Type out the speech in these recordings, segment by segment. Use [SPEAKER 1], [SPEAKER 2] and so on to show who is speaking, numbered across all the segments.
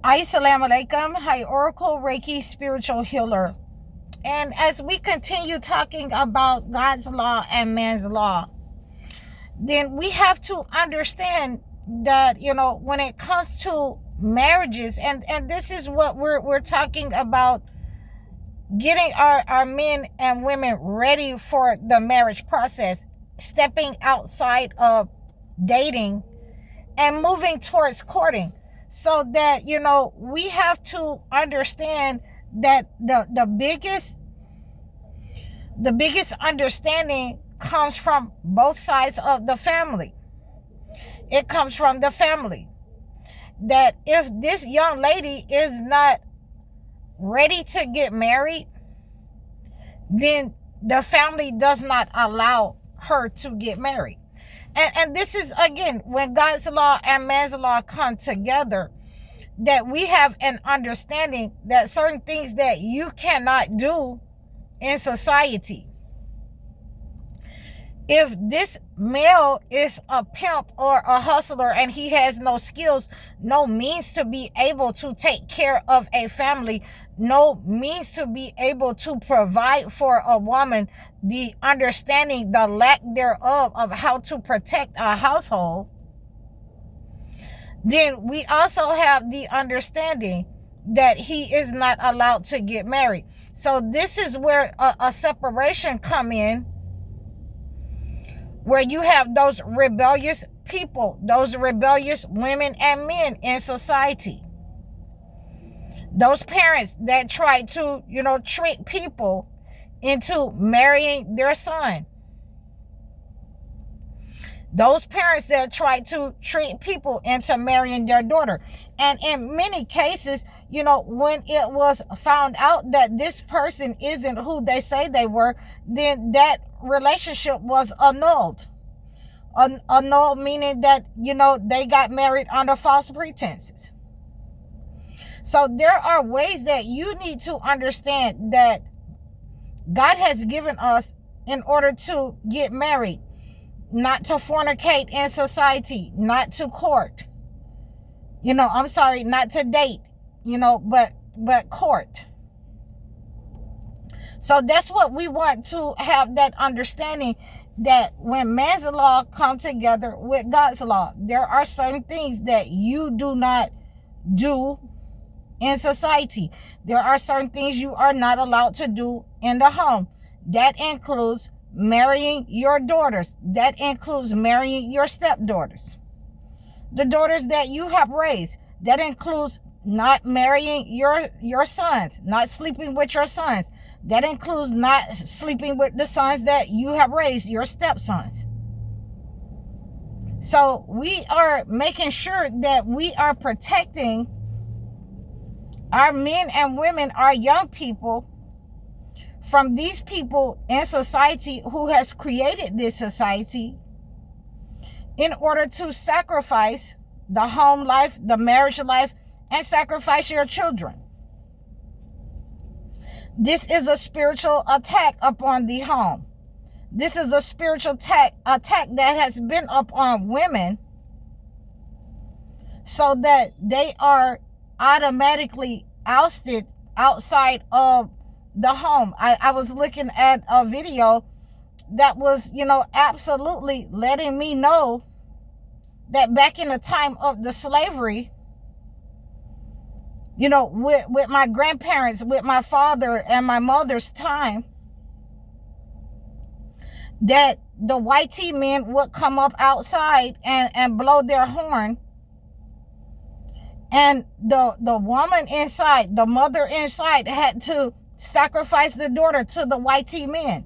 [SPEAKER 1] Assalamu alaikum. Hi, Oracle Reiki spiritual healer. And as we continue talking about God's law and man's law, then we have to understand that, when it comes to marriages, and this is what we're talking about, getting our men and women ready for the marriage process, stepping outside of dating and moving towards courting, so that we have to understand that the biggest understanding comes from both sides of the family. It comes from the family, that if this young lady is not ready to get married, then the family does not allow her to get married. And this is, again, when God's law and man's law come together, that we have an understanding that certain things that you cannot do in society. If this male is a pimp or a hustler and he has no skills, no means to be able to take care of a family, no means to be able to provide for a woman, the understanding, the lack thereof of how to protect a household, then we also have the understanding that he is not allowed to get married. So this is where a separation come in, where you have those rebellious people, those rebellious women and men in society. Those parents that try to, trick people into marrying their son. Those parents that try to trick people into marrying their daughter. And in many cases, when it was found out that this person isn't who they say they were, then that relationship was annulled. Annulled meaning that, they got married under false pretenses. So there are ways that you need to understand that God has given us in order to get married. Not to fornicate in society, not to court. Not to date, but court. So that's what we want to have, that understanding, that when man's law come together with God's law, there are certain things that you do not do in society. There are certain things you are not allowed to do in the home. That includes marrying your daughters. That includes marrying your stepdaughters, the daughters that you have raised. That includes not marrying your sons, not sleeping with your sons. That includes not sleeping with the sons that you have raised, your stepsons. So we are making sure that we are protecting our men and women, our young people, from these people in society who has created this society in order to sacrifice the home life, the marriage life, and sacrifice your children. This is a spiritual attack upon the home. This is a spiritual attack that has been upon women, so that they are automatically ousted outside of the home. I was looking at a video that was, absolutely letting me know that back in the time of the slavery, with my grandparents, with my father and my mother's time, that the white men would come up outside and blow their horn. And the woman inside, the mother inside, had to sacrifice the daughter to the white men,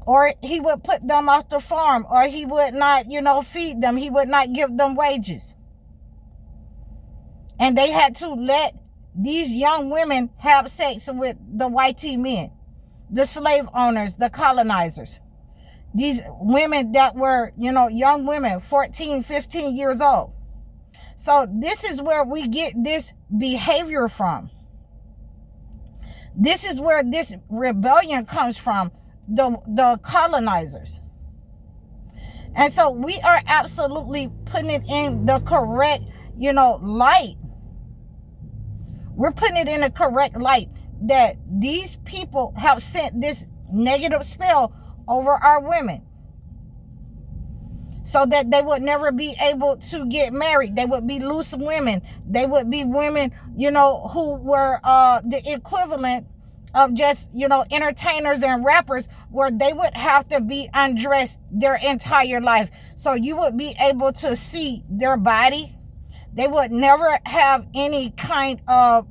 [SPEAKER 1] or he would put them off the farm, or he would not, feed them. He would not give them wages. And they had to let these young women have sex with the white men, the slave owners, the colonizers. These women that were, young women, 14, 15 years old. So this is where we get this behavior from. This is where this rebellion comes from, the colonizers. And so we are absolutely putting it in the correct, light We're putting it in a correct light that these people have sent this negative spell over our women so that they would never be able to get married. They would be loose women. They would be women, who were the equivalent of just, entertainers and rappers, where they would have to be undressed their entire life. So you would be able to see their body. They would never have any kind of,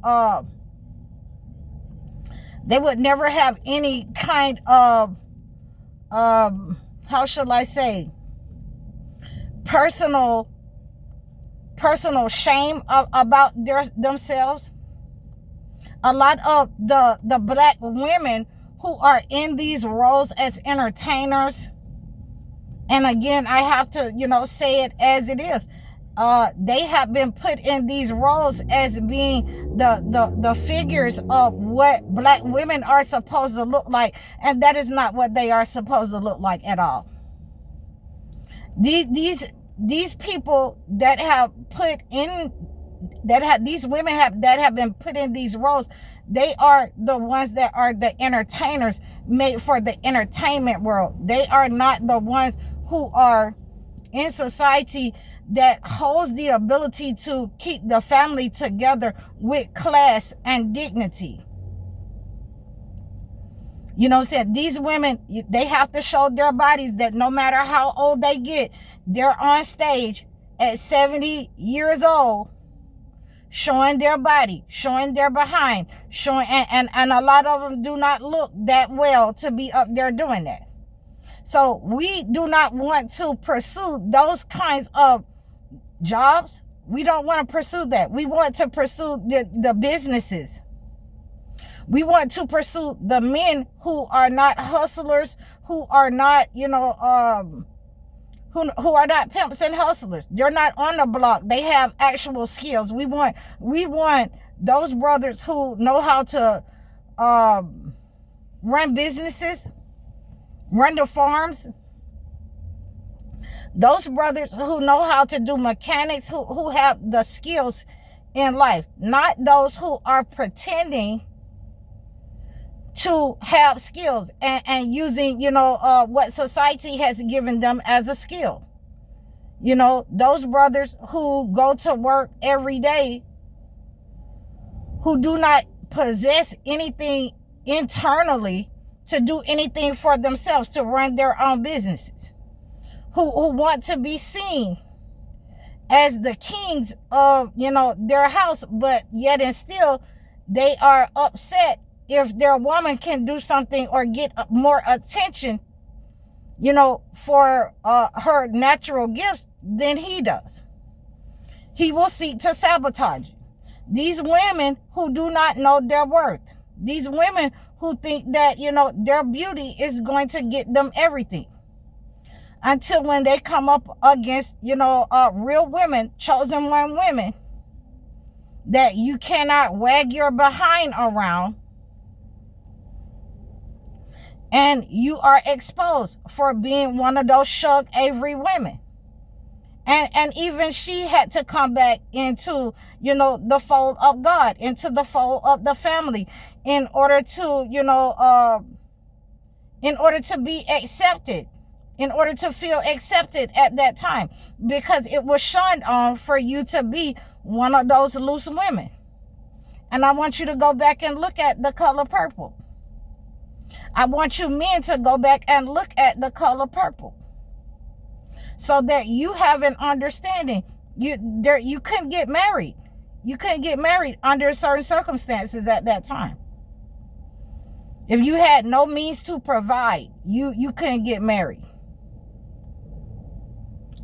[SPEAKER 1] how shall I say, personal shame about themselves. A lot of the black women who are in these roles as entertainers, and again, I have to, say it as it is. They have been put in these roles as being the figures of what black women are supposed to look like, and that is not what they are supposed to look like at all. These people that have put in, these women that have been put in these roles, they are the ones that are the entertainers made for the entertainment world. They are not the ones who are in society that holds the ability to keep the family together with class and dignity. You know what I'm saying? These women, they have to show their bodies that no matter how old they get, they're on stage at 70 years old, showing their body, showing their behind, and a lot of them do not look that well to be up there doing that. So we do not want to pursue those kinds of jobs. We don't want to pursue that. We want to pursue the businesses. We want to pursue the men who are not hustlers, who are not, who are not pimps and hustlers. They're not on the block. They have actual skills. We want those brothers who know how to run businesses, run the farms. Those brothers who know how to do mechanics, who have the skills in life, not those who are pretending to have skills and using, what society has given them as a skill. Those brothers who go to work every day, who do not possess anything internally to do anything for themselves, to run their own businesses, who want to be seen as the kings of, their house, but yet and still they are upset if their woman can do something or get more attention, for her natural gifts than he does. He will seek to sabotage. These women who do not know their worth. These women who think that, their beauty is going to get them everything. Until when they come up against, real women, chosen one women, that you cannot wag your behind around, and you are exposed for being one of those Shug Avery women. And even she had to come back into, the fold of God, into the fold of the family, in order to, in order to be accepted, in order to feel accepted at that time, because it was shunned on for you to be one of those loose women. And I want you to go back and look at The Color Purple. I want you men to go back and look at The Color Purple, so that you have an understanding. You couldn't get married. You couldn't get married under certain circumstances at that time. If you had no means to provide, you couldn't get married.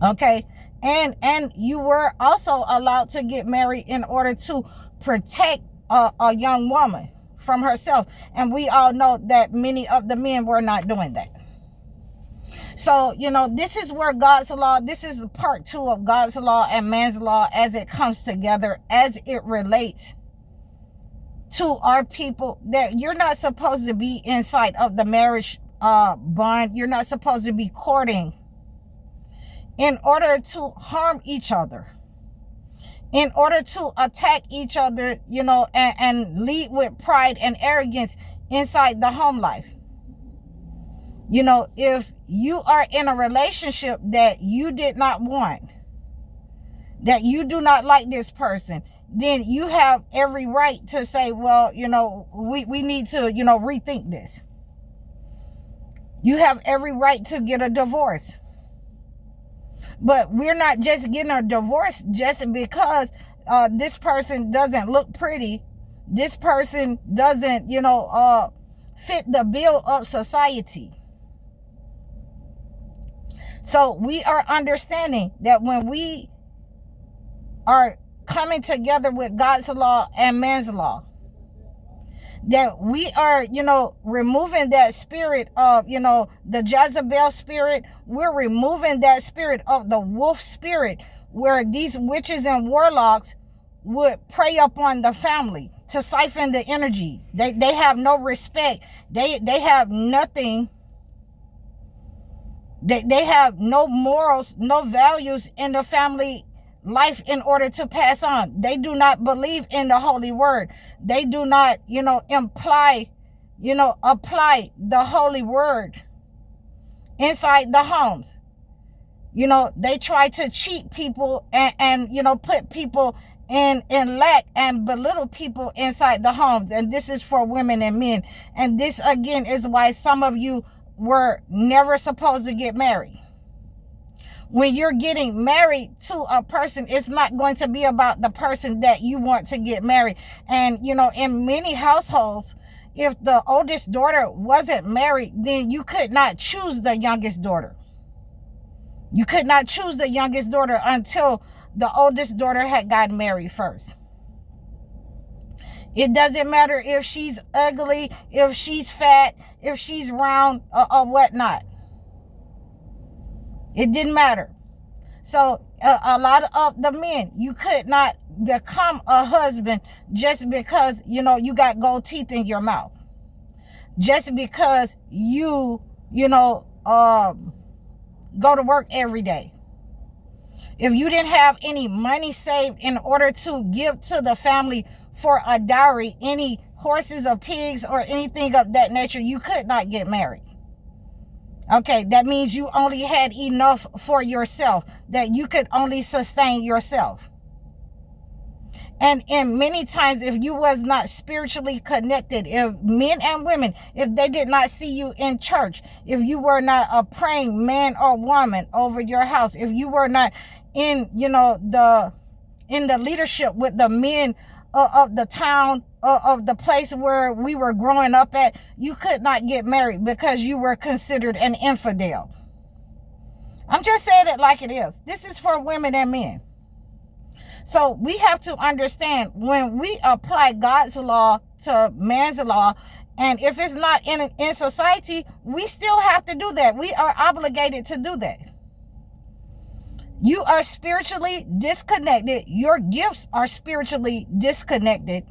[SPEAKER 1] Okay? And you were also allowed to get married in order to protect a young woman from herself. And we all know that many of the men were not doing that. So, this is where God's law, this is part 2 of God's law and man's law as it comes together, as it relates to our people, that you're not supposed to be inside of the marriage bond. You're not supposed to be courting in order to harm each other, in order to attack each other, and lead with pride and arrogance inside the home life. If you are in a relationship that you did not want, that you do not like this person, then you have every right to say, well, we need to, rethink this. You have every right to get a divorce. But we're not just getting a divorce just because this person doesn't look pretty. This person doesn't, fit the bill of society. So we are understanding that when we are coming together with God's law and man's law, that we are, removing that spirit of, the Jezebel spirit. We're removing that spirit of the wolf spirit, where these witches and warlocks would prey upon the family to siphon the energy. They have no respect. They have nothing. They have no morals, no values in the family life in order to pass on. They do not believe in the holy word. They do not, apply the holy word inside the homes. They try to cheat people and put people in lack and belittle people inside the homes. And this is for women and men. And this again is why some of you were never supposed to get married. When you're getting married to a person, it's not going to be about the person that you want to get married. And, in many households, if the oldest daughter wasn't married, then you could not choose the youngest daughter. You could not choose the youngest daughter until the oldest daughter had gotten married first. It doesn't matter if she's ugly, if she's fat, if she's round, or whatnot. It didn't matter. So a lot of the men, you could not become a husband just because, you got gold teeth in your mouth. Just because you go to work every day. If you didn't have any money saved in order to give to the family for a dowry, any horses or pigs or anything of that nature, you could not get married. Okay, that means you only had enough for yourself, that you could only sustain yourself. And many times, if you was not spiritually connected, if men and women, if they did not see you in church, if you were not a praying man or woman over your house, if you were not in, in the leadership with the men of the town, of the place where we were growing up at, you could not get married because you were considered an infidel. I'm just saying it like it is. This is for women and men. So we have to understand, when we apply God's law to man's law, and if it's not in society, we still have to do that. We are obligated to do that. You are spiritually disconnected. Your gifts are spiritually disconnected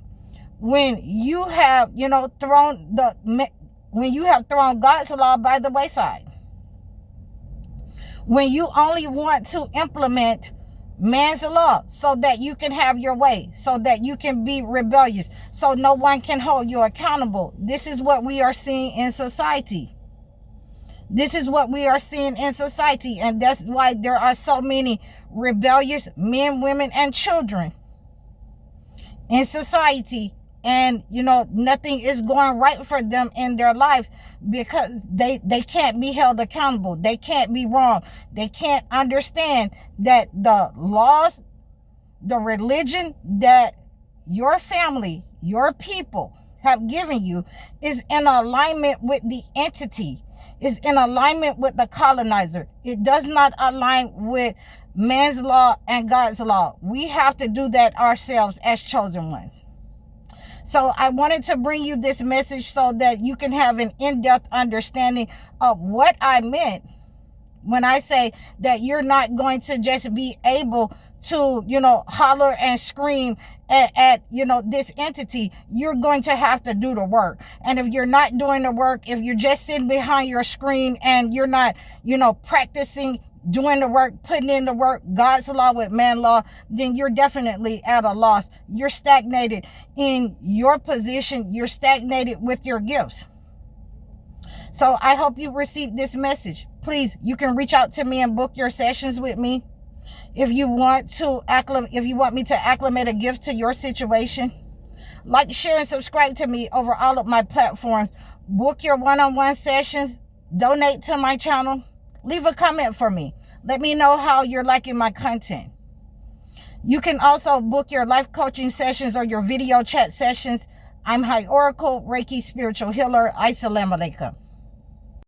[SPEAKER 1] when you have, thrown God's law by the wayside. When you only want to implement man's law so that you can have your way, so that you can be rebellious, so no one can hold you accountable. This is what we are seeing in society. This is what we are seeing in society, and that's why there are so many rebellious men, women, and children in society. And, nothing is going right for them in their lives because they can't be held accountable. They can't be wrong. They can't understand that the laws, the religion that your family, your people have given you is in alignment with the entity, is in alignment with the colonizer. It does not align with man's law and God's law. We have to do that ourselves as chosen ones. So I wanted to bring you this message so that you can have an in-depth understanding of what I meant when I say that you're not going to just be able to, holler and scream at this entity. You're going to have to do the work. And if you're not doing the work, if you're just sitting behind your screen and you're not, practicing doing the work, putting in the work, God's law with man law, then you're definitely at a loss. You're stagnated in your position. You're stagnated with your gifts. So I hope you received this message. Please, you can reach out to me and book your sessions with me. If you want me to acclimate a gift to your situation, like, share, and subscribe to me over all of my platforms. Book your one-on-one sessions. Donate to my channel. Leave a comment for me. Let me know how you're liking my content. You can also book your life coaching sessions or your video chat sessions. I'm High Oracle, Reiki Spiritual Healer. Assalamu alaikum.